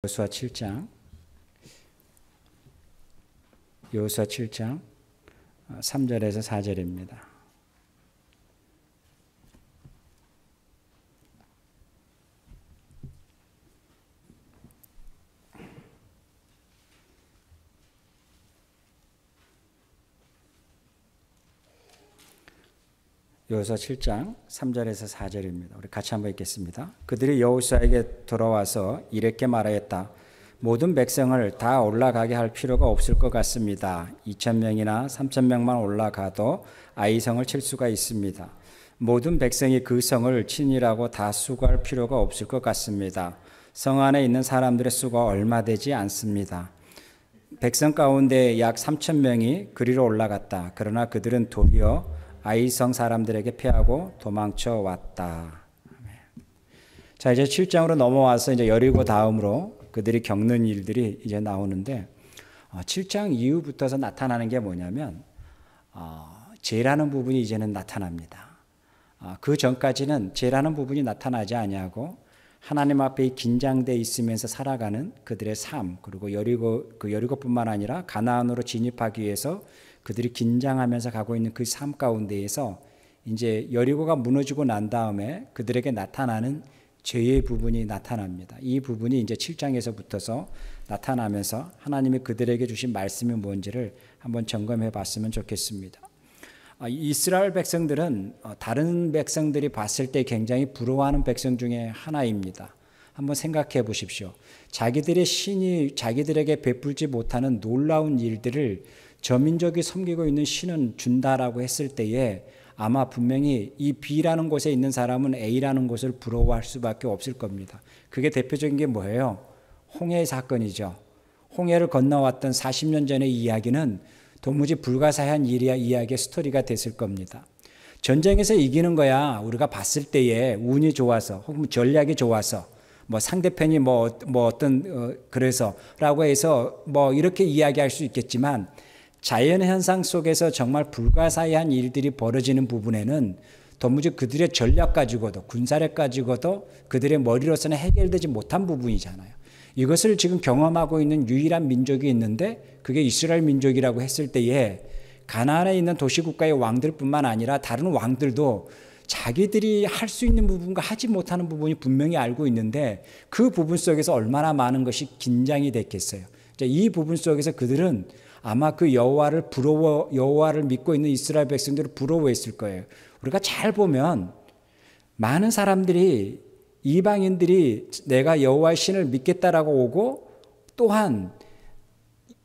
여호수아 7장 3절에서 4절입니다. 여호수아 7장 3절에서 4절입니다. 우리 같이 한번 읽겠습니다. 그들이 여호수아에게 돌아와서 이렇게 말하였다. 모든 백성을 다 올라가게 할 필요가 없을 것 같습니다. 2,000명이나 3,000명만 올라가도 아이성을 칠 수가 있습니다. 모든 백성이 그 성을 친이라고 다 수고할 필요가 없을 것 같습니다. 성 안에 있는 사람들의 수가 얼마 되지 않습니다. 백성 가운데 약 3,000명이 그리로 올라갔다. 그러나 그들은 도리어 아이성 사람들에게 패하고 도망쳐 왔다. 자, 이제 7장으로 넘어와서 이제 여리고 다음으로 그들이 겪는 일들이 이제 나오는데 7장 이후부터서 나타나는 게 뭐냐면 죄라는 부분이 이제는 나타납니다. 그 전까지는 죄라는 부분이 나타나지 아니하고 하나님 앞에 긴장돼 있으면서 살아가는 그들의 삶, 그리고 여리고뿐만 아니라 가나안으로 진입하기 위해서 그들이 긴장하면서 가고 있는 그 삶 가운데에서 이제 여리고가 무너지고 난 다음에 그들에게 나타나는 죄의 부분이 나타납니다. 이 부분이 이제 7장에서부터서 나타나면서 하나님이 그들에게 주신 말씀이 뭔지를 한번 점검해 봤으면 좋겠습니다. 이스라엘 백성들은 다른 백성들이 봤을 때 굉장히 부러워하는 백성 중에 하나입니다. 한번 생각해 보십시오. 자기들의 신이 자기들에게 베풀지 못하는 놀라운 일들을 저 민족이 섬기고 있는 신은 준다라고 했을 때에 아마 분명히 이 B라는 곳에 있는 사람은 A라는 곳을 부러워할 수밖에 없을 겁니다. 그게 대표적인 게 뭐예요? 홍해 사건이죠. 홍해를 건너왔던 40년 전의 이야기는 도무지 불가사의한 이야기의 스토리가 됐을 겁니다. 전쟁에서 이기는 거야 우리가 봤을 때에 운이 좋아서 혹은 전략이 좋아서 뭐 상대편이 그래서라고 해서 이렇게 이야기할 수 있겠지만 자연 현상 속에서 정말 불가사의한 일들이 벌어지는 부분에는 도무지 그들의 전략 가지고도 군사력 가지고도 그들의 머리로서는 해결되지 못한 부분이잖아요. 이것을 지금 경험하고 있는 유일한 민족이 있는데 그게 이스라엘 민족이라고 했을 때에 가나안에 있는 도시국가의 왕들뿐만 아니라 다른 왕들도 자기들이 할 수 있는 부분과 하지 못하는 부분이 분명히 알고 있는데 그 부분 속에서 얼마나 많은 것이 긴장이 됐겠어요. 이 부분 속에서 그들은 아마 그 여호와를 믿고 있는 이스라엘 백성들을 부러워했을 거예요. 우리가 잘 보면 많은 사람들이 이방인들이 내가 여호와의 신을 믿겠다라고 오고 또한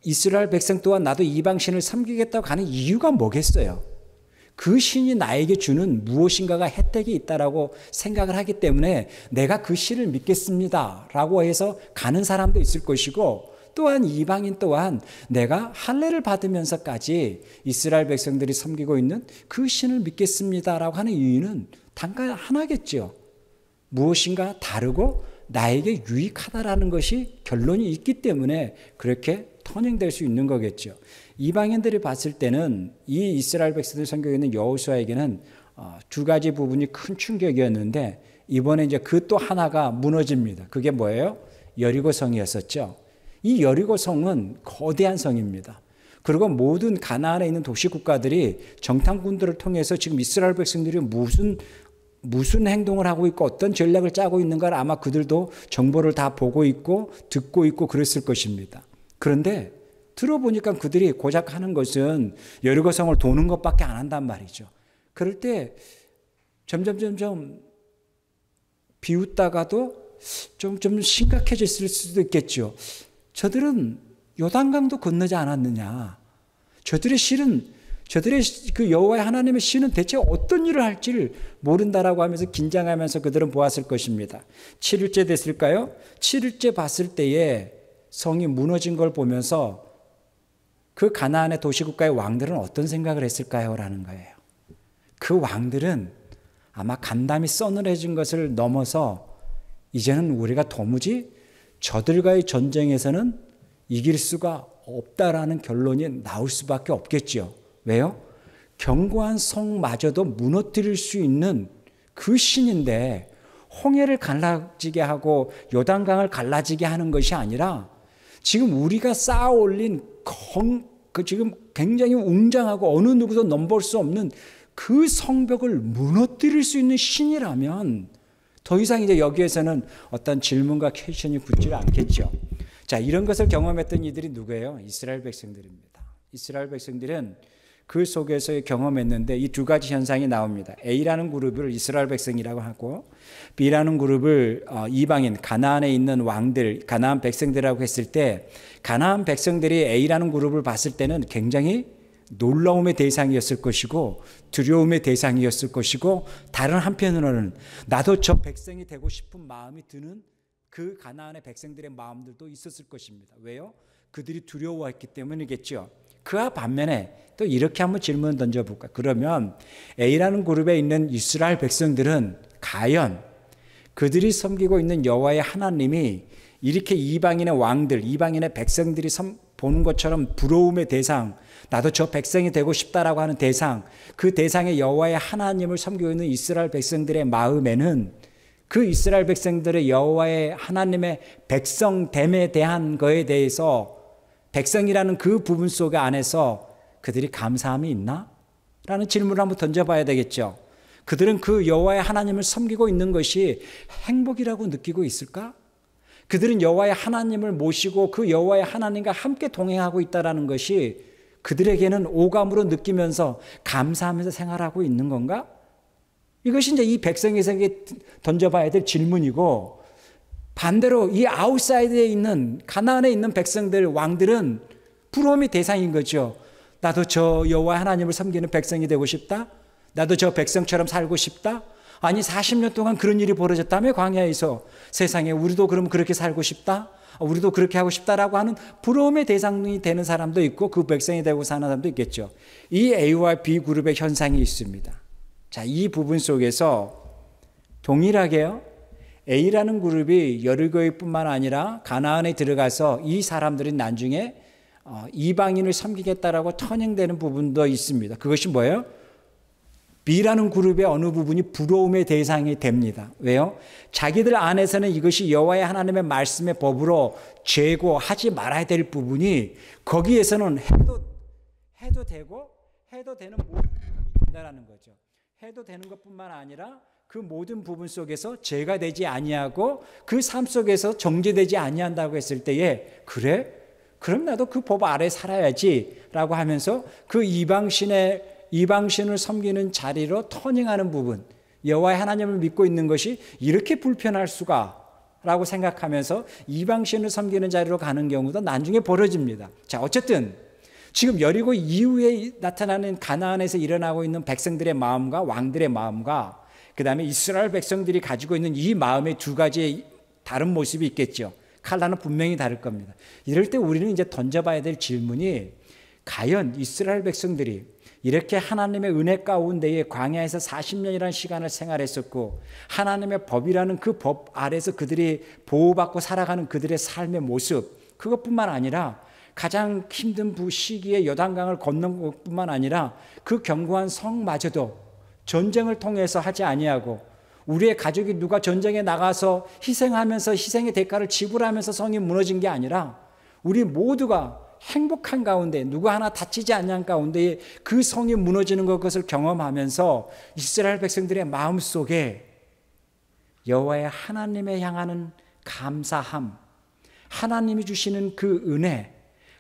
이스라엘 백성 또한 나도 이방 신을 섬기겠다고 가는 이유가 뭐겠어요? 그 신이 나에게 주는 무엇인가가 혜택이 있다라고 생각을 하기 때문에 내가 그 신을 믿겠습니다라고 해서 가는 사람도 있을 것이고 또한 이방인 또한 내가 할례를 받으면서까지 이스라엘 백성들이 섬기고 있는 그 신을 믿겠습니다라고 하는 이유는 단가 하나겠죠. 무엇인가 다르고 나에게 유익하다라는 것이 결론이 있기 때문에 그렇게 터닝될 수 있는 거겠죠. 이방인들이 봤을 때는 이 이스라엘 백성들이 섬기고 있는 여호수아에게는 두 가지 부분이 큰 충격이었는데 이번에 이제 그 또 하나가 무너집니다. 그게 뭐예요? 여리고 성이었었죠. 이 여리고 성은 거대한 성입니다. 그리고 모든 가나안에 있는 도시 국가들이 정탐꾼들을 통해서 지금 이스라엘 백성들이 무슨 행동을 하고 있고 어떤 전략을 짜고 있는가를 아마 그들도 정보를 다 보고 있고 듣고 있고 그랬을 것입니다. 그런데 들어보니까 그들이 고작 하는 것은 여리고 성을 도는 것밖에 안 한단 말이죠. 그럴 때 점점 비웃다가도 좀 심각해졌을 수도 있겠죠. 저들은 요단강도 건너지 않았느냐. 저들의 그 여호와의 하나님의 신은 대체 어떤 일을 할지를 모른다라고 하면서 긴장하면서 그들은 보았을 것입니다. 7일째 됐을까요? 7일째 봤을 때에 성이 무너진 걸 보면서 그 가나안의 도시국가의 왕들은 어떤 생각을 했을까요? 라는 거예요. 그 왕들은 아마 간담이 서늘해진 것을 넘어서 이제는 우리가 도무지 저들과의 전쟁에서는 이길 수가 없다라는 결론이 나올 수밖에 없겠죠. 왜요? 견고한 성마저도 무너뜨릴 수 있는 그 신인데 홍해를 갈라지게 하고 요단강을 갈라지게 하는 것이 아니라 지금 우리가 쌓아 올린 지금 굉장히 웅장하고 어느 누구도 넘볼 수 없는 그 성벽을 무너뜨릴 수 있는 신이라면 더 이상 이제 여기에서는 어떤 질문과 퀘션이 붙지 않겠죠. 자, 이런 것을 경험했던 이들이 누구예요? 이스라엘 백성들입니다. 이스라엘 백성들은 그 속에서 경험했는데 이 두 가지 현상이 나옵니다. A라는 그룹을 이스라엘 백성이라고 하고 B라는 그룹을 이방인 가나안에 있는 왕들, 가나안 백성들이라고 했을 때 가나안 백성들이 A라는 그룹을 봤을 때는 굉장히 놀라움의 대상이었을 것이고 두려움의 대상이었을 것이고 다른 한편으로는 나도 저 백성이 되고 싶은 마음이 드는 그 가나안의 백성들의 마음들도 있었을 것입니다. 왜요? 그들이 두려워했기 때문이겠죠. 그와 반면에 또 이렇게 한번 질문을 던져볼까? 그러면 A라는 그룹에 있는 이스라엘 백성들은 과연 그들이 섬기고 있는 여호와의 하나님이 이렇게 이방인의 왕들, 이방인의 백성들이 보는 것처럼 부러움의 대상, 나도 저 백성이 되고 싶다라고 하는 대상, 그 대상의 여호와의 하나님을 섬기고 있는 이스라엘 백성들의 마음에는 그 이스라엘 백성들의 여호와의 하나님의 백성됨에 대한 거에 대해서 백성이라는 그 부분 속 안에서 그들이 감사함이 있나? 라는 질문을 한번 던져봐야 되겠죠. 그들은 그 여호와의 하나님을 섬기고 있는 것이 행복이라고 느끼고 있을까? 그들은 여호와의 하나님을 모시고 그 여호와의 하나님과 함께 동행하고 있다는 것이 그들에게는 오감으로 느끼면서 감사하면서 생활하고 있는 건가? 이것이 이제 이 백성에게 던져봐야 될 질문이고, 반대로 이 아웃사이드에 있는 가나안에 있는 백성들, 왕들은 부러움의 대상인 거죠. 나도 저 여호와 하나님을 섬기는 백성이 되고 싶다. 나도 저 백성처럼 살고 싶다. 아니 40년 동안 그런 일이 벌어졌다며 광야에서. 세상에 우리도 그럼 그렇게 살고 싶다. 우리도 그렇게 하고 싶다라고 하는 부러움의 대상이 되는 사람도 있고 그 백성이 되고 사는 사람도 있겠죠. 이 A와 B 그룹의 현상이 있습니다. 자, 이 부분 속에서 동일하게요, A라는 그룹이 여리고뿐만 아니라 가나안에 들어가서 이 사람들이 나중에 이방인을 섬기겠다라고 터닝되는 부분도 있습니다. 그것이 뭐예요? B라는 그룹의 어느 부분이 부러움의 대상이 됩니다. 왜요? 자기들 안에서는 이것이 여호와의 하나님의 말씀의 법으로 죄고 하지 말아야 될 부분이 거기에서는 해도 되고 해도 되는 모든 부분이 된다는 거죠. 해도 되는 것뿐만 아니라 그 모든 부분 속에서 죄가 되지 아니하고 그 삶 속에서 정죄되지 아니한다고 했을 때에 그래? 그럼 나도 그 법 아래 살아야지 라고 하면서 그 이방신을 섬기는 자리로 터닝하는 부분, 여호와의 하나님을 믿고 있는 것이 이렇게 불편할 수가 라고 생각하면서 이방신을 섬기는 자리로 가는 경우도 나중에 벌어집니다. 자, 어쨌든 지금 여리고 이후에 나타나는 가나안에서 일어나고 있는 백성들의 마음과 왕들의 마음과 그 다음에 이스라엘 백성들이 가지고 있는 이 마음의 두 가지의 다른 모습이 있겠죠. 칼라는 분명히 다를 겁니다. 이럴 때 우리는 이제 던져봐야 될 질문이 과연 이스라엘 백성들이 이렇게 하나님의 은혜 가운데에 광야에서 40년이라는 시간을 생활했었고 하나님의 법이라는 그 법 아래서 그들이 보호받고 살아가는 그들의 삶의 모습, 그것뿐만 아니라 가장 힘든 시기에 요단강을 건넌 것뿐만 아니라 그 견고한 성마저도 전쟁을 통해서 하지 아니하고 우리의 가족이 누가 전쟁에 나가서 희생하면서 희생의 대가를 지불하면서 성이 무너진 게 아니라 우리 모두가 행복한 가운데 누구 하나 다치지 않는 가운데 그 성이 무너지는 것을 경험하면서 이스라엘 백성들의 마음속에 여호와의 하나님에 향하는 감사함, 하나님이 주시는 그 은혜,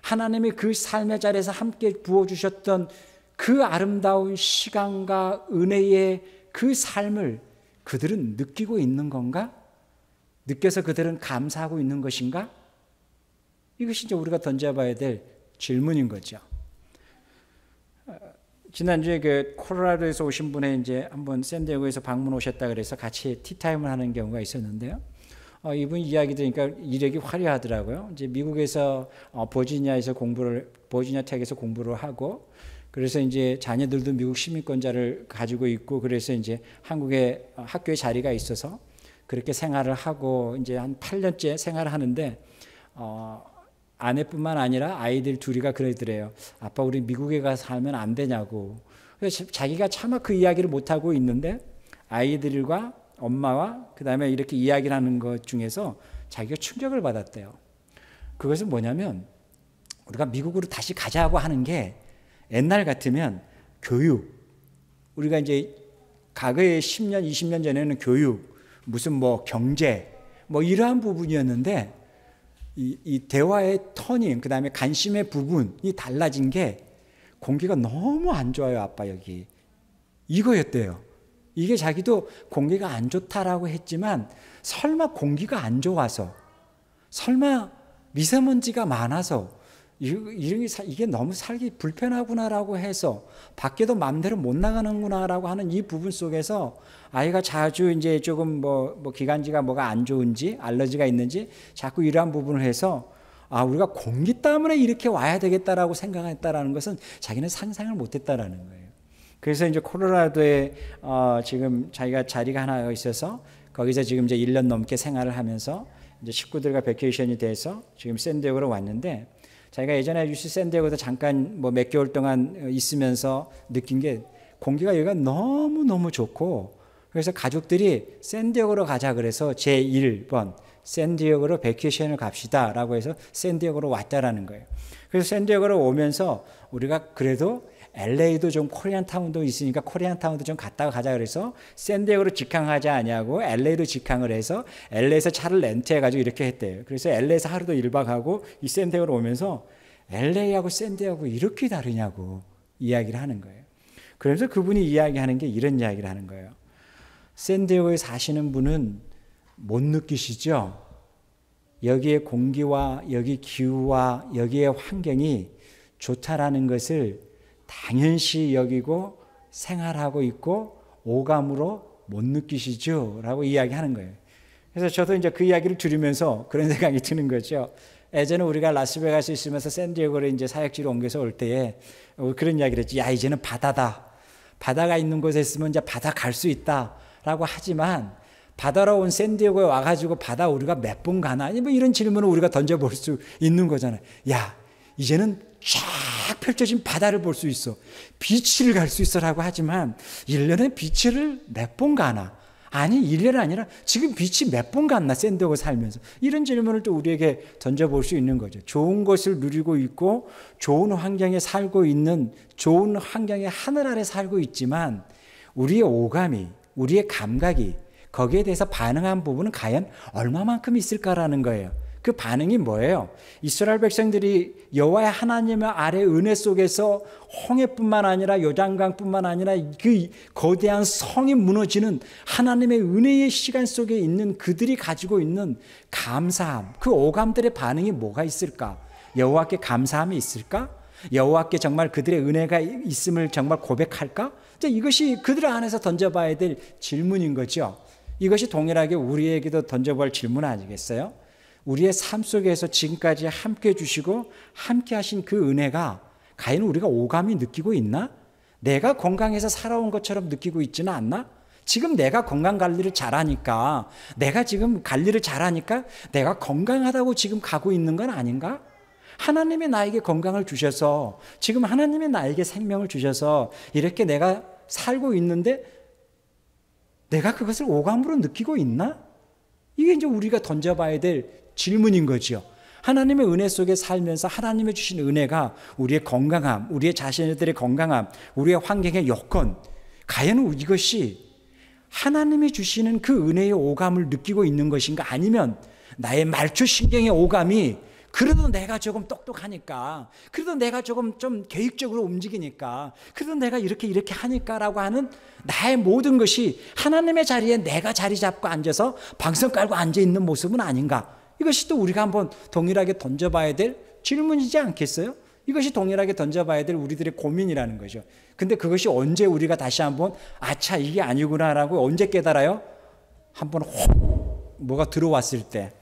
하나님이 그 삶의 자리에서 함께 부어주셨던 그 아름다운 시간과 은혜의 그 삶을 그들은 느끼고 있는 건가? 느껴서 그들은 감사하고 있는 것인가? 이것이 이제 우리가 던져봐야 될 질문인 거죠. 지난주에 그 콜로라도에서 오신 분에 이제 한번 샌디에고에서 방문 오셨다 그래서 같이 티타임을 하는 경우가 있었는데요. 이분 이야기 들으니까 이력이 화려하더라고요. 이제 미국에서 버지니아 텍에서 공부를 하고 그래서 이제 자녀들도 미국 시민권자를 가지고 있고 그래서 이제 한국에 학교에 자리가 있어서 그렇게 생활을 하고 이제 한 8년째 생활을 하는데 아내뿐만 아니라 아이들 둘이가 그러더래요. 아빠 우리 미국에 가서 살면 안 되냐고. 그래서 자기가 차마 그 이야기를 못 하고 있는데 아이들과 엄마와 그 다음에 이렇게 이야기를 하는 것 중에서 자기가 충격을 받았대요. 그것은 뭐냐면 우리가 미국으로 다시 가자고 하는 게 옛날 같으면 교육, 우리가 이제 과거에 10년, 20년 전에는 교육, 무슨 뭐 경제, 뭐 이러한 부분이었는데 이 대화의 터닝, 그 다음에 관심의 부분이 달라진 게 공기가 너무 안 좋아요, 아빠 여기. 이거였대요. 이게 자기도 공기가 안 좋다라고 했지만 설마 공기가 안 좋아서, 설마 미세먼지가 많아서 이게 너무 살기 불편하구나라고 해서 밖에도 마음대로 못 나가는구나라고 하는 이 부분 속에서 아이가 자주 이제 조금 뭐 기관지가 뭐가 안 좋은지 알러지가 있는지 자꾸 이러한 부분을 해서 우리가 공기 때문에 이렇게 와야 되겠다라고 생각했다라는 것은 자기는 상상을 못했다라는 거예요. 그래서 이제 콜로라도에 지금 자기가 자리가 하나 있어서 거기서 지금 이제 1년 넘게 생활을 하면서 이제 식구들과 베케이션이 돼서 지금 샌디에고로 왔는데, 자기가 예전에 UC 샌디에고도 잠깐 뭐 몇 개월 동안 있으면서 느낀 게 공기가 여기가 너무너무 좋고, 그래서 가족들이 샌디에고로 가자 그래서 제1번 샌디에고로 베케이션을 갑시다라고 해서 샌디에고로 왔다라는 거예요. 그래서 샌디에고로 오면서 우리가 그래도 LA도 좀 코리안타운도 있으니까 코리안타운도 좀 갔다가 가자 그래서 샌디에고로 직항하지 않냐고 LA로 직항을 해서 LA에서 차를 렌트해가지고 이렇게 했대요. 그래서 LA에서 하루도 1박하고 이 샌디에고로 오면서 LA하고 샌디에고 이렇게 다르냐고 이야기를 하는 거예요. 그래서 그분이 이야기하는 게 이런 이야기를 하는 거예요. 샌디에고에 사시는 분은 못 느끼시죠? 여기의 공기와 여기 기후와 여기의 환경이 좋다라는 것을 당연시 여기고 생활하고 있고 오감으로 못 느끼시죠? 라고 이야기하는 거예요. 그래서 저도 이제 그 이야기를 들으면서 그런 생각이 드는 거죠. 예전에 우리가 라스베가스에 있으면서 샌디에고를 이제 사역지로 옮겨서 올 때에 그런 이야기를 했지. 야, 이제는 바다다. 바다가 있는 곳에 있으면 이제 바다 갈 수 있다. 라고 하지만 바다로 온 샌디에고에 와가지고 바다 우리가 몇 번 가나? 뭐 이런 질문을 우리가 던져볼 수 있는 거잖아요. 야, 이제는 쫙 펼쳐진 바다를 볼 수 있어. 비치를 갈 수 있어라고 하지만 1년에 비치를 몇 번 가나? 아니 1년 아니라 지금 비치 몇 번 갔나 샌디에고 살면서. 이런 질문을 또 우리에게 던져볼 수 있는 거죠. 좋은 것을 누리고 있고 좋은 환경에 살고 있는, 좋은 환경의 하늘 아래 살고 있지만 우리의 오감이, 우리의 감각이 거기에 대해서 반응한 부분은 과연 얼마만큼 있을까라는 거예요. 그 반응이 뭐예요? 이스라엘 백성들이 여호와의 하나님 아래 은혜 속에서 홍해뿐만 아니라 요단강뿐만 아니라 그 거대한 성이 무너지는 하나님의 은혜의 시간 속에 있는 그들이 가지고 있는 감사함, 그 오감들의 반응이 뭐가 있을까? 여호와께 감사함이 있을까? 여호와께 정말 그들의 은혜가 있음을 정말 고백할까? 이것이 그들 안에서 던져봐야 될 질문인 거죠. 이것이 동일하게 우리에게도 던져볼 질문 아니겠어요? 우리의 삶 속에서 지금까지 함께 해주시고 함께 하신 그 은혜가 과연 우리가 오감이 느끼고 있나? 내가 건강해서 살아온 것처럼 느끼고 있지는 않나? 지금 내가 건강관리를 잘하니까, 내가 지금 관리를 잘하니까 내가 건강하다고 지금 가고 있는 건 아닌가? 하나님이 나에게 건강을 주셔서, 지금 하나님이 나에게 생명을 주셔서 이렇게 내가 살고 있는데 내가 그것을 오감으로 느끼고 있나? 이게 이제 우리가 던져봐야 될 질문인 거죠. 하나님의 은혜 속에 살면서 하나님의 주신 은혜가 우리의 건강함, 우리의 자신들의 건강함, 우리의 환경의 여건, 과연 이것이 하나님이 주시는 그 은혜의 오감을 느끼고 있는 것인가? 아니면 나의 말초신경의 오감이 그래도 내가 조금 똑똑하니까, 그래도 내가 조금 좀 계획적으로 움직이니까, 그래도 내가 이렇게 하니까라고 하는 나의 모든 것이 하나님의 자리에 내가 자리 잡고 앉아서 방석 깔고 앉아 있는 모습은 아닌가? 이것이 또 우리가 한번 동일하게 던져봐야 될 질문이지 않겠어요? 이것이 동일하게 던져봐야 될 우리들의 고민이라는 거죠. 근데 그것이 언제 우리가 다시 한번 아차 이게 아니구나라고 언제 깨달아요? 한번 혹 뭐가 들어왔을 때,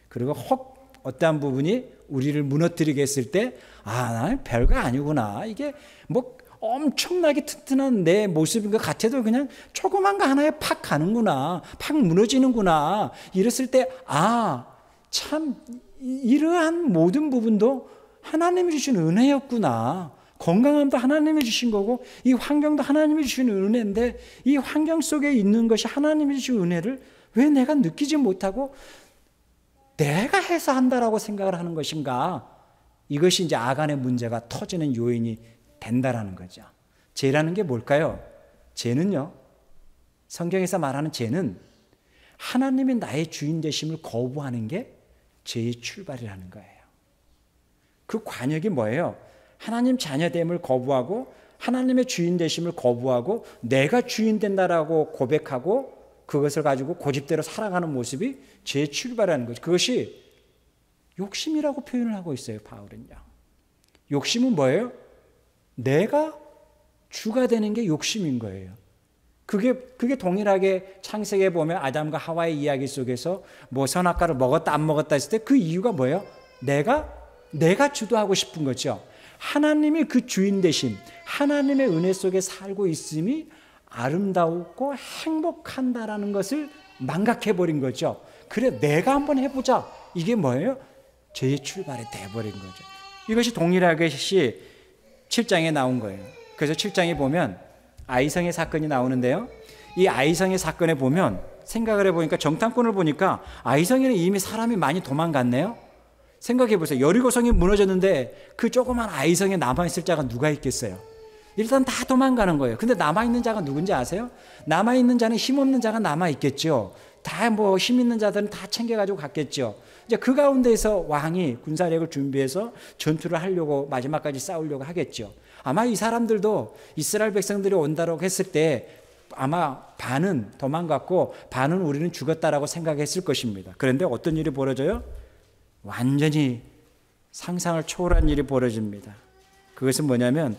그리고 혹 어떠한 부분이 우리를 무너뜨리게 했을 때, 나 별거 아니구나. 이게 뭐 엄청나게 튼튼한 내 모습인 것 같아도 그냥 조그만 거 하나에 팍 가는구나. 팍 무너지는구나. 이랬을 때, 참 이러한 모든 부분도 하나님이 주신 은혜였구나. 건강함도 하나님이 주신 거고 이 환경도 하나님이 주신 은혜인데 이 환경 속에 있는 것이 하나님이 주신 은혜를 왜 내가 느끼지 못하고 내가 해서 한다라고 생각을 하는 것인가? 이것이 이제 아간의 문제가 터지는 요인이 된다라는 거죠. 죄라는 게 뭘까요? 죄는요, 성경에서 말하는 죄는 하나님이 나의 주인 되심을 거부하는 게 죄의 출발이라는 거예요. 그 관역이 뭐예요? 하나님 자녀됨을 거부하고 하나님의 주인 되심을 거부하고 내가 주인 된다라고 고백하고 그것을 가지고 고집대로 살아가는 모습이 죄의 출발이라는 거죠. 그것이 욕심이라고 표현을 하고 있어요, 바울은요. 욕심은 뭐예요? 내가 주가 되는 게 욕심인 거예요. 그게 동일하게 창세기에 보면 아담과 하와의 이야기 속에서 뭐 선악과를 먹었다 안 먹었다 했을 때 그 이유가 뭐예요? 내가 주도하고 싶은 거죠. 하나님이 그 주인 되심, 하나님의 은혜 속에 살고 있음이 아름다웠고 행복한다라는 것을 망각해버린 거죠. 그래 내가 한번 해보자. 이게 뭐예요? 죄의 출발이 돼버린 거죠. 이것이 동일하게 7장에 나온 거예요. 그래서 7장에 보면 아이성의 사건이 나오는데요. 이 아이성의 사건에 보면 생각을 해보니까 정탐꾼을 보니까 아이성에는 이미 사람이 많이 도망갔네요. 생각해 보세요. 여리고성이 무너졌는데 그 조그만 아이성에 남아있을 자가 누가 있겠어요? 일단 다 도망가는 거예요. 근데 남아있는 자가 누군지 아세요? 남아있는 자는 힘없는 자가 남아있겠죠. 다 뭐 힘 있는 자들은 다 챙겨가지고 갔겠죠. 이제 그 가운데에서 왕이 군사력을 준비해서 전투를 하려고 마지막까지 싸우려고 하겠죠. 아마 이 사람들도 이스라엘 백성들이 온다고 했을 때 아마 반은 도망갔고 반은 우리는 죽었다라고 생각했을 것입니다. 그런데 어떤 일이 벌어져요? 완전히 상상을 초월한 일이 벌어집니다. 그것은 뭐냐면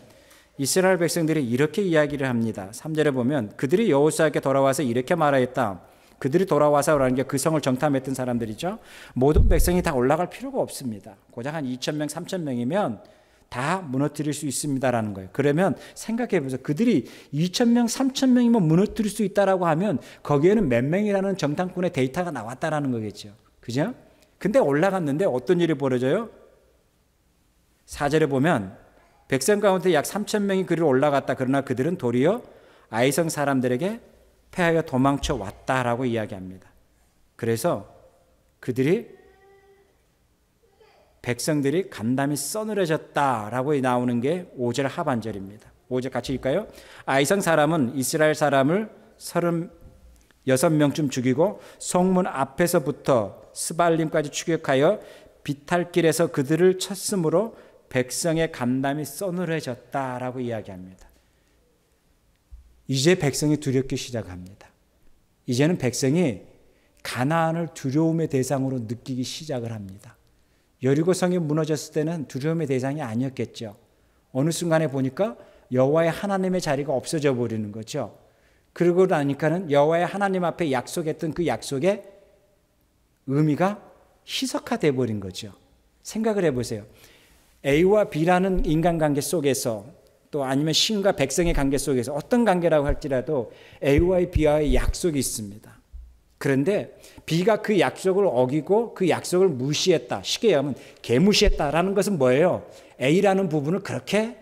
이스라엘 백성들이 이렇게 이야기를 합니다. 3절에 보면 그들이 여호수아에게 돌아와서 이렇게 말하였다. 그들이 돌아와서라는 게 그 성을 정탐했던 사람들이죠. 모든 백성이 다 올라갈 필요가 없습니다. 고작 한 2,000명, 3,000명이면 다 무너뜨릴 수 있습니다라는 거예요. 그러면 생각해 보세요. 그들이 2,000명, 3,000명이면 무너뜨릴 수 있다라고 하면 거기에는 몇 명이라는 정탐꾼의 데이터가 나왔다라는 거겠죠. 그죠? 근데 올라갔는데 어떤 일이 벌어져요? 4절에 보면 백성 가운데 약 3,000명이 그리로 올라갔다. 그러나 그들은 도리어 아이성 사람들에게 패하여 도망쳐 왔다라고 이야기합니다. 그래서 백성들이 간담이 서늘해졌다라고 나오는 게 5절 하반절입니다. 5절 같이 읽까요? 아이성 사람은 이스라엘 사람을 36명쯤 죽이고 성문 앞에서부터 스발림까지 추격하여 비탈길에서 그들을 쳤으므로 백성의 간담이 서늘해졌다라고 이야기합니다. 이제 백성이 두렵기 시작합니다. 이제는 백성이 가나안을 두려움의 대상으로 느끼기 시작을 합니다. 여리고성이 무너졌을 때는 두려움의 대상이 아니었겠죠. 어느 순간에 보니까 여호와의 하나님의 자리가 없어져 버리는 거죠. 그러고 나니까는 여호와의 하나님 앞에 약속했던 그 약속의 의미가 희석화돼 버린 거죠. 생각을 해보세요. A와 B라는 인간관계 속에서 또 아니면 신과 백성의 관계 속에서 어떤 관계라고 할지라도 A와 B와의 약속이 있습니다. 그런데 B가 그 약속을 어기고 그 약속을 무시했다. 쉽게 얘기하면 개무시했다라는 것은 뭐예요? A라는 부분을 그렇게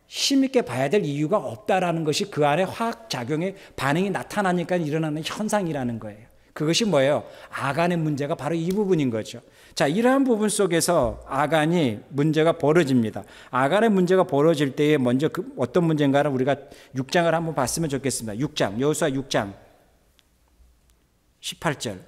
힘있게 봐야 될 이유가 없다라는 것이 그 안에 화학작용의 반응이 나타나니까 일어나는 현상이라는 거예요. 그것이 뭐예요? 아간의 문제가 바로 이 부분인 거죠. 자, 이러한 부분 속에서 아간이 문제가 벌어집니다. 아간의 문제가 벌어질 때에 먼저 어떤 문제인가를 우리가 6장을 한번 봤으면 좋겠습니다. 6장, 여호수아 6장 18절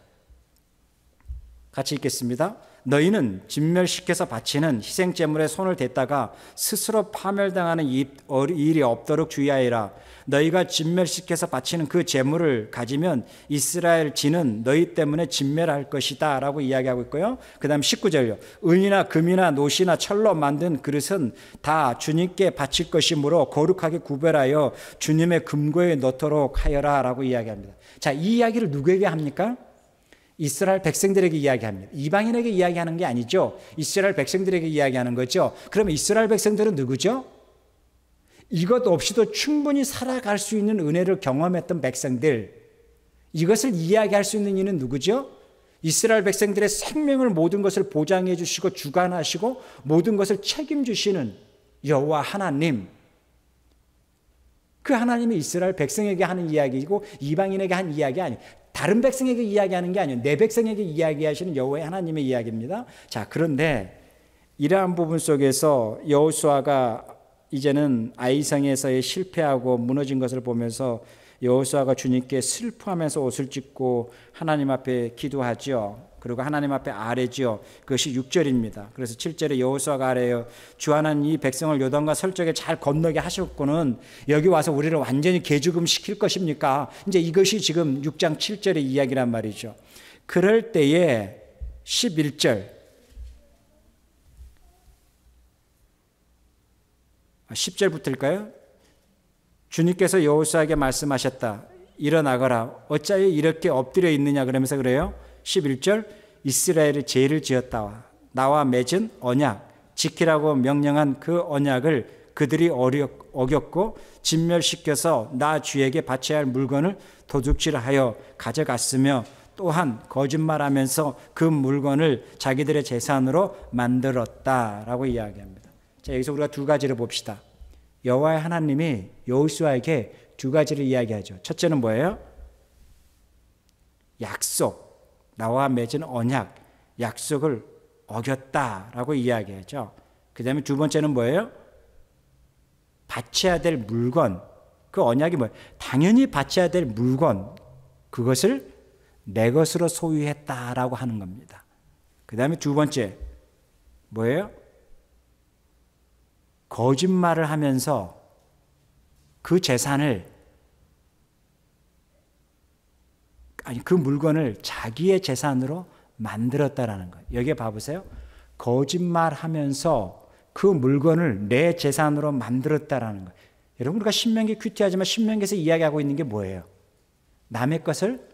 같이 읽겠습니다. 너희는 진멸시켜서 바치는 희생제물에 손을 댔다가 스스로 파멸당하는 일이 없도록 주의하여라. 너희가 진멸시켜서 바치는 그 제물을 가지면 이스라엘 진은 너희 때문에 진멸할 것이다 라고 이야기하고 있고요. 그 다음 19절요. 은이나 금이나 노시나 철로 만든 그릇은 다 주님께 바칠 것이므로 거룩하게 구별하여 주님의 금고에 넣도록 하여라 라고 이야기합니다. 자, 이 이야기를 누구에게 합니까? 이스라엘 백성들에게 이야기합니다. 이방인에게 이야기하는 게 아니죠. 이스라엘 백성들에게 이야기하는 거죠. 그러면 이스라엘 백성들은 누구죠? 이것 없이도 충분히 살아갈 수 있는 은혜를 경험했던 백성들. 이것을 이야기할 수 있는 이는 누구죠? 이스라엘 백성들의 생명을 모든 것을 보장해 주시고 주관하시고 모든 것을 책임지시는 여호와 하나님, 그 하나님이 이스라엘 백성에게 하는 이야기이고 이방인에게 한 이야기 아니에요. 다른 백성에게 이야기하는 게 아니에요. 내 백성에게 이야기하시는 여호와 하나님의 이야기입니다. 자, 그런데 이러한 부분 속에서 여호수아가 이제는 아이성에서의 실패하고 무너진 것을 보면서 여호수아가 주님께 슬퍼하면서 옷을 찢고 하나님 앞에 기도하죠. 그리고 하나님 앞에 아뢰죠. 그것이 6절입니다. 그래서 7절에 여호수아가 아뢰요. 주 하나님, 이 백성을 요단과 설적에 잘 건너게 하셨고는 여기 와서 우리를 완전히 개죽음 시킬 것입니까? 이제 이것이 지금 6장 7절의 이야기란 말이죠. 그럴 때에 11절 10절부터일까요? 주님께서 여호수아에게 말씀하셨다. 일어나거라. 어찌하여 이렇게 엎드려 있느냐 그러면서 그래요. 11절 이스라엘이 죄를 지었다와 나와 맺은 언약 지키라고 명령한 그 언약을 그들이 어겼고 진멸시켜서 나 주에게 바쳐야 할 물건을 도둑질하여 가져갔으며 또한 거짓말하면서 그 물건을 자기들의 재산으로 만들었다라고 이야기합니다. 자, 여기서 우리가 두 가지를 봅시다. 여호와의 하나님이 여호수아에게 두 가지를 이야기하죠. 첫째는 뭐예요? 약속, 나와 맺은 언약, 약속을 어겼다라고 이야기하죠. 그 다음에 두 번째는 뭐예요? 바쳐야 될 물건, 그 언약이 뭐예요? 당연히 바쳐야 될 물건, 그것을 내 것으로 소유했다라고 하는 겁니다. 그 다음에 두 번째 뭐예요? 거짓말을 하면서 그 재산을, 아니 그 물건을 자기의 재산으로 만들었다라는 거예요. 여기에 봐보세요. 거짓말하면서 그 물건을 내 재산으로 만들었다라는 거예요. 여러분, 우리가 신명기 큐티하지만 신명기에서 이야기하고 있는 게 뭐예요? 남의 것을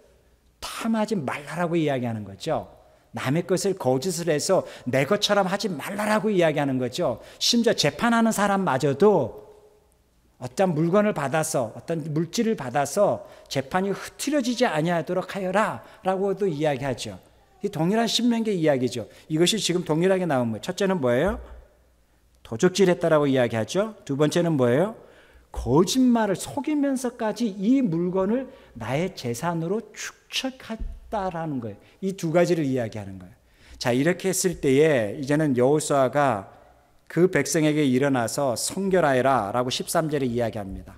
탐하지 말라라고 이야기하는 거죠. 남의 것을 거짓을 해서 내 것처럼 하지 말라라고 이야기하는 거죠. 심지어 재판하는 사람마저도 어떤 물건을 받아서, 어떤 물질을 받아서 재판이 흐트러지지 아니하도록 하여라 라고도 이야기하죠. 이 동일한 신명기 이야기죠. 이것이 지금 동일하게 나온 거예요. 첫째는 뭐예요? 도적질했다라고 이야기하죠. 두 번째는 뭐예요? 거짓말을 속이면서까지 이 물건을 나의 재산으로 축적했다라는 거예요. 이 두 가지를 이야기하는 거예요. 자, 이렇게 했을 때에 이제는 여호수아가 그 백성에게 일어나서 성결하여라 라고 13절에 이야기합니다.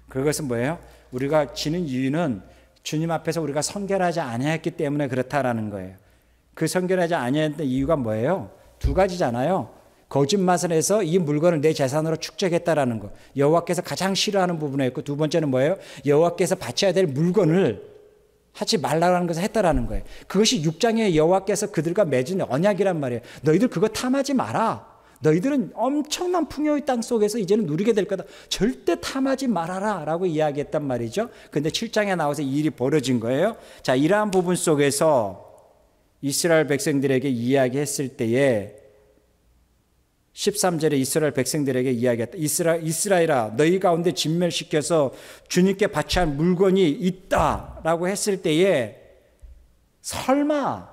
그것은 뭐예요? 우리가 지는 이유는 주님 앞에서 우리가 성결하지 아니했기 때문에 그렇다라는 거예요. 그 성결하지 아니했던 이유가 뭐예요? 두 가지잖아요. 거짓말을 해서 이 물건을 내 재산으로 축적했다라는 거. 여호와께서 가장 싫어하는 부분에 있고, 두 번째는 뭐예요? 여호와께서 바쳐야 될 물건을 하지 말라는 것을 했다라는 거예요. 그것이 6장에 여호와께서 그들과 맺은 언약이란 말이에요. 너희들 그거 탐하지 마라. 너희들은 엄청난 풍요의 땅 속에서 이제는 누리게 될 거다. 절대 탐하지 말아라 라고 이야기했단 말이죠. 근데 7장에 나와서 이 일이 벌어진 거예요. 자, 이러한 부분 속에서 이스라엘 백성들에게 이야기했을 때에 13절에 이스라엘 백성들에게 이야기했다. 이스라엘아, 너희 가운데 진멸시켜서 주님께 바쳐야 할 물건이 있다라고 했을 때에 설마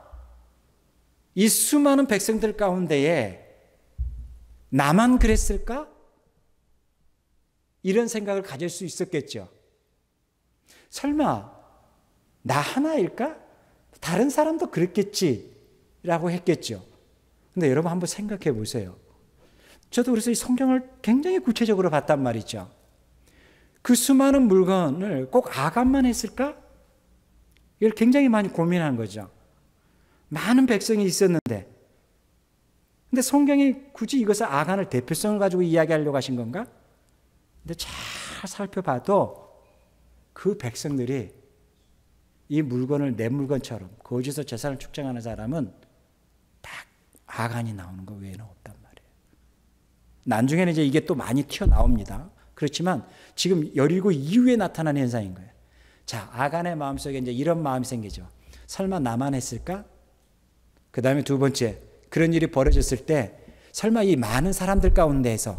이 수많은 백성들 가운데에 나만 그랬을까? 이런 생각을 가질 수 있었겠죠. 설마 나 하나일까? 다른 사람도 그랬겠지라고 했겠죠. 근데 여러분 한번 생각해 보세요. 저도 그래서 이 성경을 굉장히 구체적으로 봤단 말이죠. 그 수많은 물건을 꼭 아간만 했을까? 이걸 굉장히 많이 고민한 거죠. 많은 백성이 있었는데, 근데 성경이 굳이 이것을 아간을 대표성을 가지고 이야기하려고 하신 건가? 근데 잘 살펴봐도 그 백성들이 이 물건을 내 물건처럼 거기서 재산을 축적하는 사람은 딱 아간이 나오는 거 외에는 없단 말이에요. 나중에는 이제 이게 또 많이 튀어나옵니다. 그렇지만 지금 열일곱 이후에 나타난 현상인 거예요. 자, 아간의 마음속에 이제 이런 마음이 생기죠. 설마 나만 했을까? 그 다음에 두 번째, 그런 일이 벌어졌을 때 설마 이 많은 사람들 가운데에서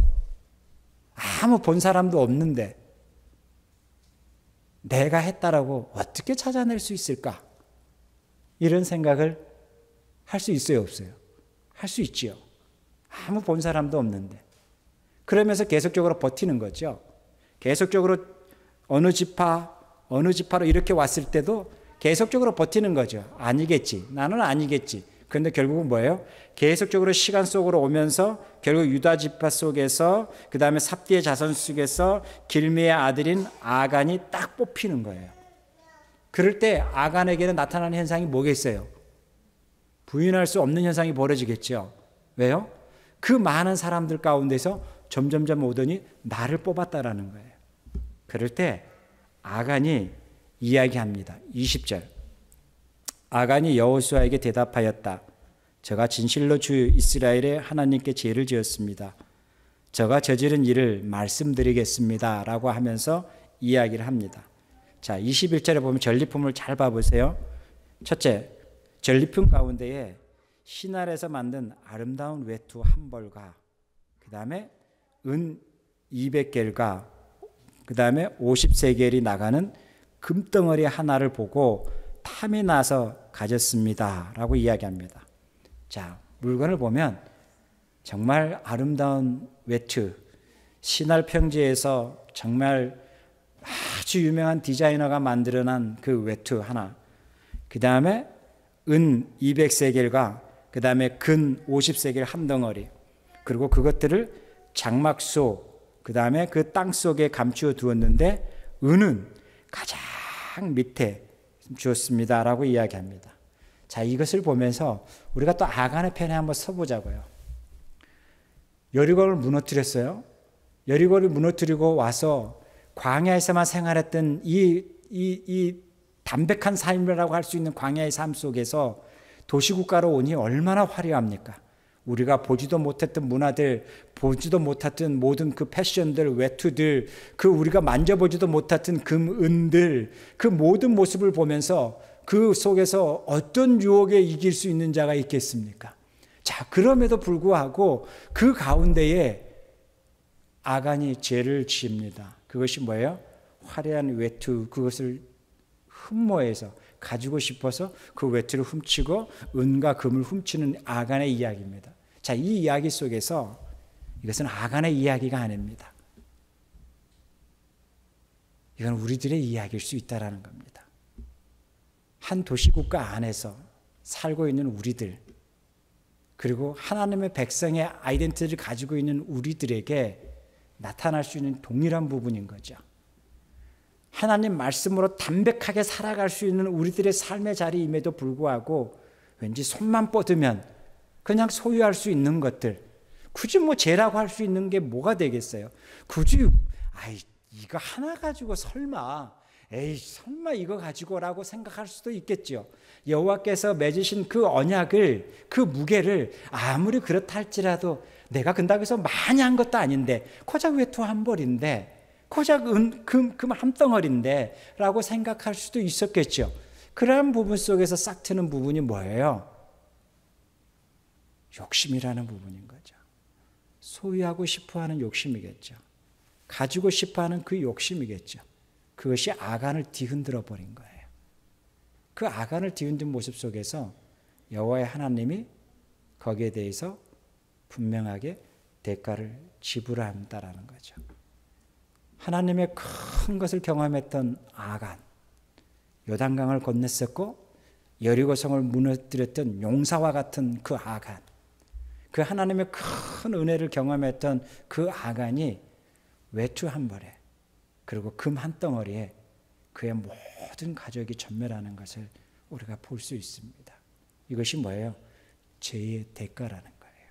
아무 본 사람도 없는데 내가 했다라고 어떻게 찾아낼 수 있을까? 이런 생각을 할 수 있어요, 없어요? 할 수 있지요. 아무 본 사람도 없는데. 그러면서 계속적으로 버티는 거죠. 계속적으로 어느 지파로 이렇게 왔을 때도 계속적으로 버티는 거죠. 아니겠지. 나는 아니겠지. 그런데 결국은 뭐예요? 계속적으로 시간 속으로 오면서 결국 유다 지파 속에서 그 다음에 삽디의 자손 속에서 길미의 아들인 아간이 딱 뽑히는 거예요. 그럴 때 아간에게는 나타나는 현상이 뭐겠어요? 부인할 수 없는 현상이 벌어지겠죠. 왜요? 그 많은 사람들 가운데서 점점점 오더니 나를 뽑았다라는 거예요. 그럴 때 아간이 이야기합니다. 20절. 아간이 여호수아에게 대답하였다. 저가 진실로 주 이스라엘의 하나님께 죄를 지었습니다. 저가 저지른 일을 말씀드리겠습니다. 라고 하면서 이야기를 합니다. 자, 21절에 보면 전리품을 잘 봐보세요. 첫째, 전리품 가운데에 신할에서 만든 아름다운 외투 한 벌과 그 다음에 은 200겔과 그 다음에 50세겔이 나가는 금덩어리 하나를 보고 탐이 나서 가졌습니다. 라고 이야기합니다. 자, 물건을 보면 정말 아름다운 외투, 신할 평지에서 정말 아주 유명한 디자이너가 만들어낸 그 외투 하나, 그 다음에 은 200세겔과 그 다음에 근 50세겔 한 덩어리, 그리고 그것들을 장막소, 그 다음에 그 땅 속에 감추어 두었는데 은은 가장 밑에 주었습니다. 라고 이야기합니다. 자, 이것을 보면서 우리가 또 아간의 편에 한번 서보자고요. 여리고를 무너뜨렸어요. 여리고를 무너뜨리고 와서 광야에서만 생활했던 이 담백한 삶이라고 할 수 있는 광야의 삶 속에서 도시국가로 오니 얼마나 화려합니까? 우리가 보지도 못했던 문화들, 보지도 못했던 모든 그 패션들, 외투들, 그 우리가 만져보지도 못했던 금, 은들, 그 모든 모습을 보면서 그 속에서 어떤 유혹에 이길 수 있는 자가 있겠습니까? 자, 그럼에도 불구하고 그 가운데에 아간이 죄를 지습니다. 그것이 뭐예요? 화려한 외투, 그것을 흠모해서 가지고 싶어서 그 외투를 훔치고 은과 금을 훔치는 아간의 이야기입니다. 자, 이 이야기 속에서 이것은 아간의 이야기가 아닙니다. 이건 우리들의 이야기일 수 있다는 겁니다. 한 도시국가 안에서 살고 있는 우리들, 그리고 하나님의 백성의 아이덴티티를 가지고 있는 우리들에게 나타날 수 있는 동일한 부분인 거죠. 하나님 말씀으로 담백하게 살아갈 수 있는 우리들의 삶의 자리임에도 불구하고 왠지 손만 뻗으면 그냥 소유할 수 있는 것들, 굳이 뭐 죄라고 할 수 있는 게 뭐가 되겠어요? 굳이 이거 하나 가지고 설마 이거 가지고라고 생각할 수도 있겠죠. 여호와께서 맺으신 그 언약을, 그 무게를 아무리 그렇다 할지라도 내가 근다고 해서 많이 한 것도 아닌데, 고작 외투 한 벌인데, 고작 금 한 덩어리인데 라고 생각할 수도 있었겠죠. 그러한 부분 속에서 싹 트는 부분이 뭐예요? 욕심이라는 부분인 거죠. 소유하고 싶어하는 욕심이겠죠. 가지고 싶어하는 그 욕심이겠죠. 그것이 아간을 뒤흔들어 버린 거예요. 그 아간을 뒤흔든 모습 속에서 여호와의 하나님이 거기에 대해서 분명하게 대가를 지불한다라는 거죠. 하나님의 큰 것을 경험했던 아간, 요단강을 건넜었고 여리고성을 무너뜨렸던 용사와 같은 그 아간, 그 하나님의 큰 은혜를 경험했던 그 아간이 외투 한 벌에, 그리고 금 한 덩어리에 그의 모든 가족이 전멸하는 것을 우리가 볼 수 있습니다. 이것이 뭐예요? 죄의 대가라는 거예요.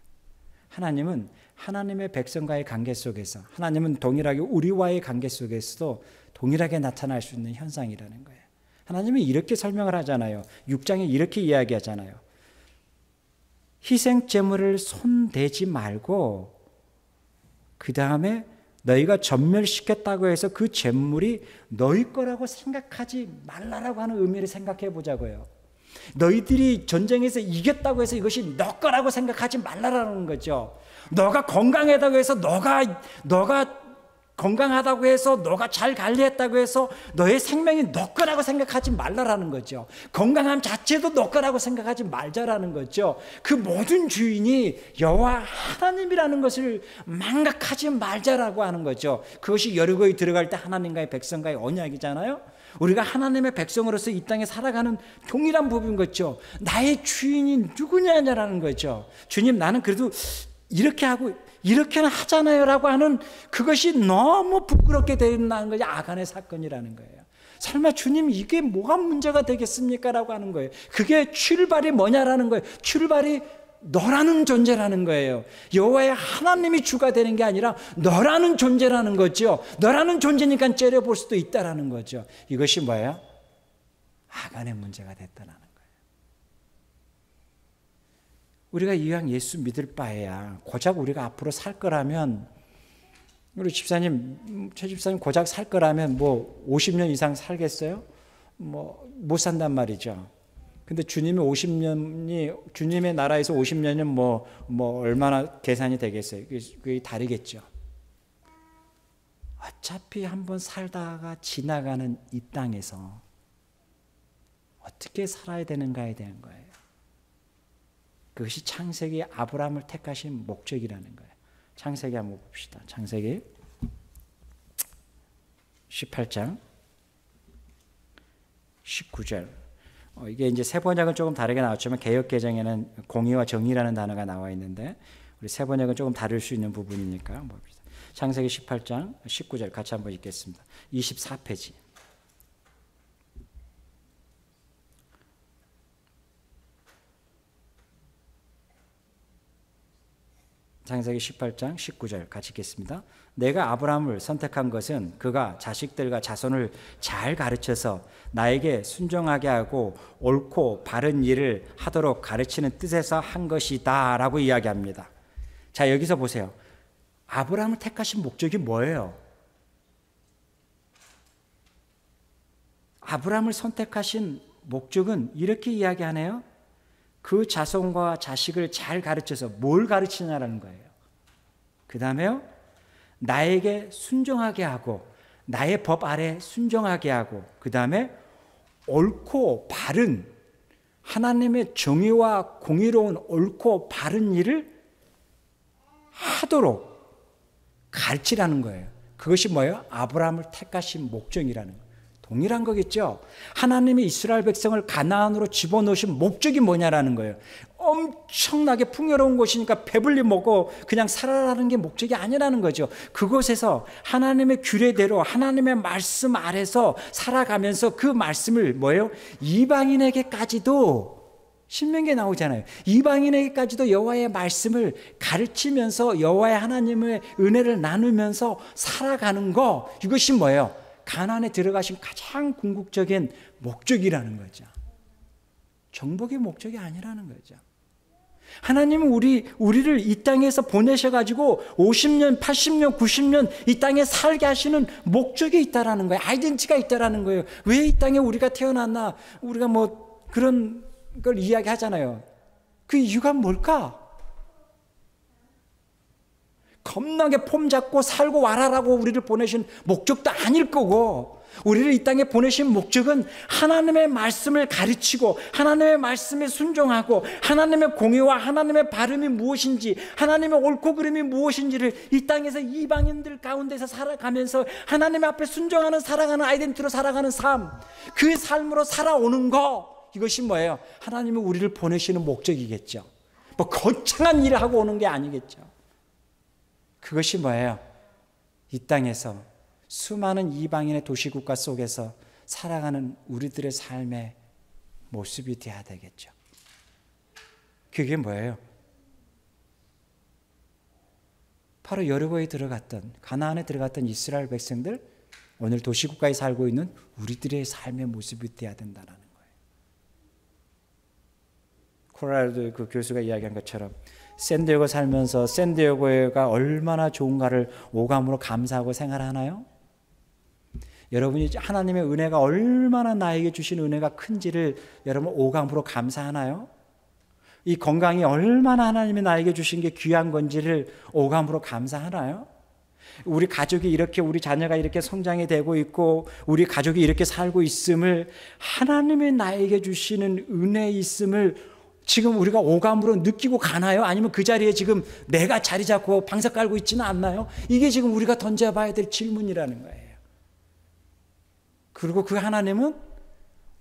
하나님은 하나님의 백성과의 관계 속에서, 하나님은 동일하게 우리와의 관계 속에서도 동일하게 나타날 수 있는 현상이라는 거예요. 하나님은 이렇게 설명을 하잖아요. 6장에 이렇게 이야기하잖아요. 희생제물을 손대지 말고 그 다음에 너희가 전멸시켰다고 해서 그 제물이 너희 거라고 생각하지 말라라고 하는 의미를 생각해 보자고요. 너희들이 전쟁에서 이겼다고 해서 이것이 너 거라고 생각하지 말라라는 거죠. 너가 건강하다고 해서 너가 건강하다고 해서 너가 잘 관리했다고 해서 너의 생명이 너 거라고 생각하지 말라라는 거죠. 건강함 자체도 너 거라고 생각하지 말자라는 거죠. 그 모든 주인이 여호와 하나님이라는 것을 망각하지 말자라고 하는 거죠. 그것이 여리고에 들어갈 때 하나님과의 백성과의 언약이잖아요. 우리가 하나님의 백성으로서 이 땅에 살아가는 동일한 부분인 거죠. 나의 주인이 누구냐라는 거죠. 주님, 나는 그래도 이렇게 하고 이렇게는 하잖아요 라고 하는 그것이 너무 부끄럽게 된다는 것이 아간의 사건이라는 거예요. 설마 주님 이게 뭐가 문제가 되겠습니까? 라고 하는 거예요. 그게 출발이 뭐냐라는 거예요. 출발이 너라는 존재라는 거예요. 여호와의 하나님이 주가 되는 게 아니라 너라는 존재라는 거죠. 너라는 존재니까 째려볼 수도 있다라는 거죠. 이것이 뭐예요? 아간의 문제가 됐다는 거예요. 우리가 이왕 예수 믿을 바에야 고작 우리가 앞으로 살 거라면, 우리 집사님, 최 집사님 고작 살 거라면 뭐 50년 이상 살겠어요? 못 산단 말이죠. 근데 주님의 50년이, 주님의 나라에서 50년은 뭐 얼마나 계산이 되겠어요? 그게 다르겠죠. 어차피 한번 살다가 지나가는 이 땅에서 어떻게 살아야 되는가에 대한 거예요. 그것이 창세기 아브라함을 택하신 목적이라는 거예요. 창세기 한번 봅시다. 창세기 18장 19절. 이게 이제 새 번역은 조금 다르게 나왔지만 개역 개정에는 공의와 정의라는 단어가 나와 있는데 우리 새 번역은 조금 다를 수 있는 부분이니까 봅시다. 창세기 18장 19절 같이 한번 읽겠습니다. 24페이지. 창세기 18장 19절 같이 읽겠습니다. 내가 아브라함을 선택한 것은 그가 자식들과 자손을 잘 가르쳐서 나에게 순종하게 하고 옳고 바른 일을 하도록 가르치는 뜻에서 한 것이다 라고 이야기합니다. 자, 여기서 보세요. 아브라함을 택하신 목적이 뭐예요? 아브라함을 선택하신 목적은 이렇게 이야기하네요. 그 자손과 자식을 잘 가르쳐서 뭘 가르치냐라는 거예요. 그 다음에요, 나에게 순종하게 하고 나의 법 아래 순종하게 하고 그 다음에 옳고 바른 하나님의 정의와 공의로운 옳고 바른 일을 하도록 가르치라는 거예요. 그것이 뭐예요? 아브라함을 택하신 목적이라는 거예요. 동일한 거겠죠. 하나님이 이스라엘 백성을 가나안으로 집어넣으신 목적이 뭐냐라는 거예요. 엄청나게 풍요로운 곳이니까 배불리 먹고 그냥 살아라는 게 목적이 아니라는 거죠. 그곳에서 하나님의 규례대로 하나님의 말씀 아래서 살아가면서 그 말씀을 뭐예요? 이방인에게까지도, 신명기에 나오잖아요. 이방인에게까지도 여호와의 말씀을 가르치면서 여호와의 하나님의 은혜를 나누면서 살아가는 거, 이것이 뭐예요? 가나안에 들어가신 가장 궁극적인 목적이라는 거죠. 정복의 목적이 아니라는 거죠. 하나님은 우리를 이 땅에서 보내셔가지고 50년, 80년, 90년 이 땅에 살게 하시는 목적이 있다라는 거예요. 아이덴티티가 있다라는 거예요. 왜 이 땅에 우리가 태어났나? 우리가 뭐 그런 걸 이야기하잖아요. 그 이유가 뭘까? 겁나게 폼 잡고 살고 와라라고 우리를 보내신 목적도 아닐 거고, 우리를 이 땅에 보내신 목적은 하나님의 말씀을 가르치고 하나님의 말씀에 순종하고 하나님의 공의와 하나님의 바름이 무엇인지, 하나님의 옳고 그름이 무엇인지를 이 땅에서 이방인들 가운데서 살아가면서 하나님 앞에 순종하는, 살아가는 아이덴티티로 살아가는 삶, 그 삶으로 살아오는 거, 이것이 뭐예요? 하나님이 우리를 보내시는 목적이겠죠. 뭐 거창한 일을 하고 오는 게 아니겠죠. 그것이 뭐예요? 이 땅에서 수많은 이방인의 도시국가 속에서 살아가는 우리들의 삶의 모습이 되어야 되겠죠. 그게 뭐예요? 바로 여리고에 들어갔던, 가나안에 들어갔던 이스라엘 백성들, 오늘 도시국가에 살고 있는 우리들의 삶의 모습이 되어야 된다는 거예요. 콜로라도 그 교수가 이야기한 것처럼 샌디에고 살면서 샌디에고가 얼마나 좋은가를 오감으로 감사하고 생활하나요? 여러분이 하나님의 은혜가 얼마나 나에게 주신 은혜가 큰지를 여러분 오감으로 감사하나요? 이 건강이 얼마나 하나님이 나에게 주신 게 귀한 건지를 오감으로 감사하나요? 우리 가족이 이렇게, 우리 자녀가 이렇게 성장이 되고 있고 우리 가족이 이렇게 살고 있음을, 하나님의 나에게 주시는 은혜 있음을 지금 우리가 오감으로 느끼고 가나요? 아니면 그 자리에 지금 내가 자리 잡고 방석 깔고 있지는 않나요? 이게 지금 우리가 던져봐야 될 질문이라는 거예요. 그리고 그 하나님은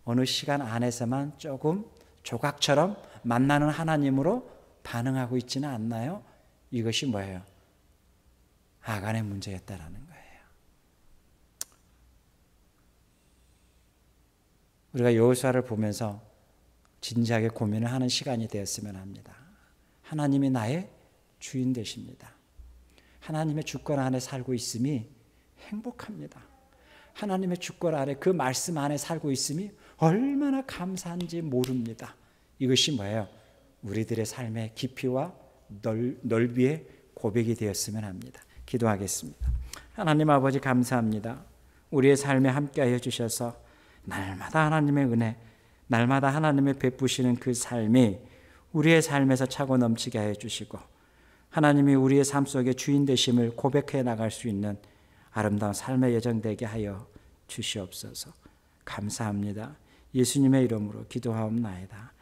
어느 시간 안에서만 조금 조각처럼 만나는 하나님으로 반응하고 있지는 않나요? 이것이 뭐예요? 아간의 문제였다라는 거예요. 우리가 여호수아를 보면서 진지하게 고민을 하는 시간이 되었으면 합니다. 하나님이 나의 주인 되십니다. 하나님의 주권 안에 살고 있음이 행복합니다. 하나님의 주권 안에, 그 말씀 안에 살고 있음이 얼마나 감사한지 모릅니다. 이것이 뭐예요? 우리들의 삶의 깊이와 넓이의 고백이 되었으면 합니다. 기도하겠습니다. 하나님 아버지, 감사합니다. 우리의 삶에 함께하여 주셔서 날마다 하나님의 은혜, 날마다 하나님의 베푸시는 그 삶이 우리의 삶에서 차고 넘치게 하여 주시고, 하나님이 우리의 삶 속에 주인 되심을 고백해 나갈 수 있는 아름다운 삶의 여정 되게 하여 주시옵소서. 감사합니다. 예수님의 이름으로 기도하옵나이다.